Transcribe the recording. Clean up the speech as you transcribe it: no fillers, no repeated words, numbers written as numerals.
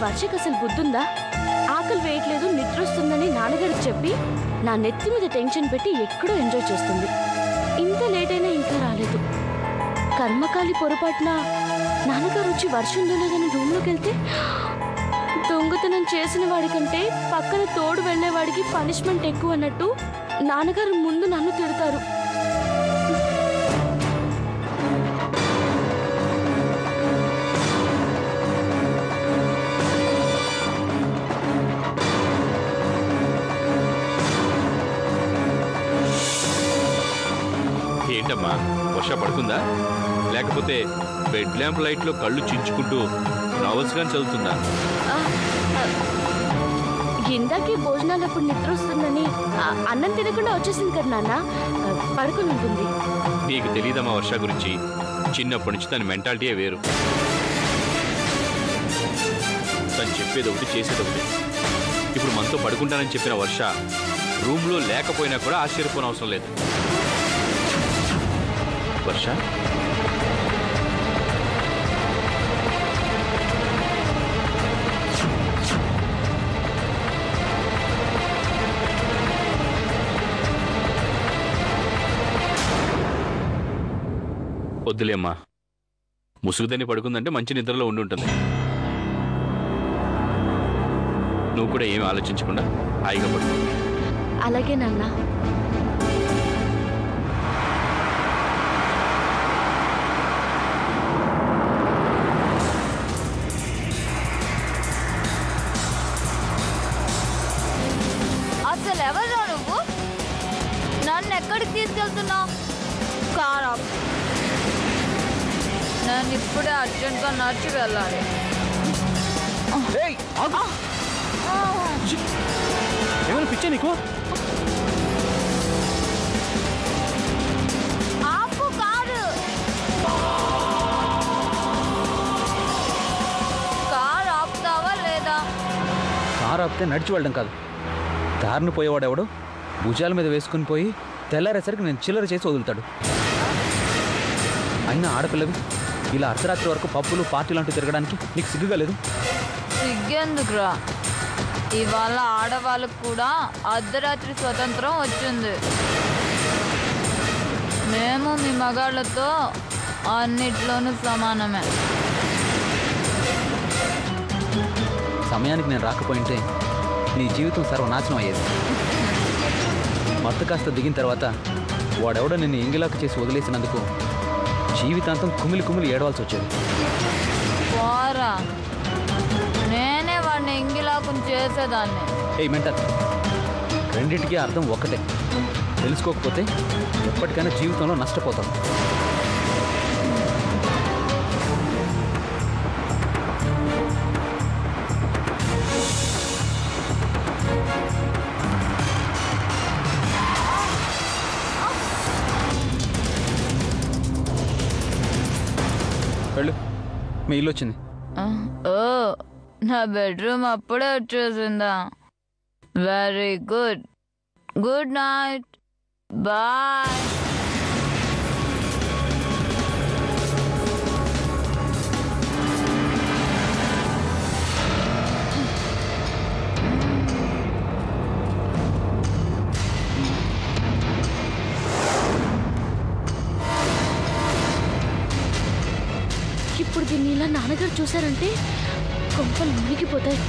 వర్షకు అసలు బుద్ధుందా? ఆకలి వేయట్లేదు, నిద్రొస్తుందని నాన్నగారికి చెప్పి నా నెత్తి మీద టెన్షన్ పెట్టి ఎక్కడో ఎంజాయ్ చేస్తుంది. ఇంత లేట్ అయినా ఇంకా రాలేదు. కర్మకాలి పొరపాటున నాన్నగారు వచ్చి వర్షంలో లేదని రూమ్లోకి వెళ్తే దొంగతనం చేసిన వాడికంటే పక్కన తోడు వెళ్లేవాడికి పనిష్మెంట్ ఎక్కువ అన్నట్టు నాన్నగారు ముందు నన్ను తిడతారు. ఏంటమ్మా, వర్ష పడుకుందా? లేకపోతే బెడ్ ల్యాంప్ లైట్ లో కళ్ళు చించుకుంటూ నావల్స్ గాని చదువుతుందా? ఇందాకే భోజనాలప్పుడు నిద్ర వస్తుందని అన్నం తినకుండా వచ్చేసింది కదా నాన్న, పడుకుని ఉంటుంది. నీకు తెలియదమ్మా వర్ష గురించి. చిన్నప్పటి నుంచి తన మెంటాలిటీయే వేరు. తను చెప్పేది ఒకటి, చేసేది ఒకటి. ఇప్పుడు మనతో పడుకుంటానని చెప్పిన వర్ష రూమ్లో లేకపోయినా కూడా ఆశ్చర్యపోని అవసరం లేదు. వర్ష, వద్దులేమ్మా. ముసుగుదని పడుకుందంటే మంచి నిద్రలో ఉండి ఉంటుంది. నువ్వు కూడా ఏమి ఆలోచించకుండా హాయిగా పడుకో. అలాగే నాన్న. అసలు ఎవరు నువ్వు? నన్ను ఎక్కడికి తీసుకెళ్తున్నావు? కారా, నేను ఇప్పుడే అర్జెంట్గా నడిచి వెళ్ళాలి. ఏమైనా పిచ్చా నీకు? ఆపు కారు. కారు ఆపుతావా లేదా? కారు ఆపితే నడిచి వెళ్ళడం కాదు. దారిని పోయేవాడెవడో భుజాల మీద వేసుకుని పోయి తెల్లారేసరికి నేను చిల్లర చేసి వదులుతాడు. అయినా ఆడపిల్లవి ఇలా అర్ధరాత్రి వరకు పబ్బులు పార్టీ లాంటివి తిరగడానికి నీకు సిగ్గుగా లేదు? సిగ్గెందుకురా? ఇవాళ ఆడవాళ్ళకు కూడా అర్ధరాత్రి స్వతంత్రం వచ్చింది. మేము మీ మగాళ్ళతో అన్నిట్లోనూ సమానమే. సమయానికి నేను రాకపోయింటే నీ జీవితం సర్వనాశనం అయ్యేది. మత్తు కాస్త దిగిన తర్వాత వాడెవడో నిన్ను ఎంగిలాకు చేసి వదిలేసినందుకు జీవితాంతం కుమిలి కుమిలి ఏడవాల్సి వచ్చేది. పోరా, నేనే వాడిని ఎంగిలాకుని చేసేదాన్ని. ఏ మెంటల్, రెండింటికి అర్థం ఒక్కటే. తెలుసుకోకపోతే ఎప్పటికైనా జీవితంలో నష్టపోతాం. వెళ్ళు, మీ ఇల్లు వచ్చింది. ఓ, నా బెడ్రూమ్ అప్పుడే వచ్చేసిందా? Very good. Good night. Bye. ఇప్పుడు దీన్ని ఇలా నాన్నగారు చూశారంటే కొంపలు మునిగిపోతాయి.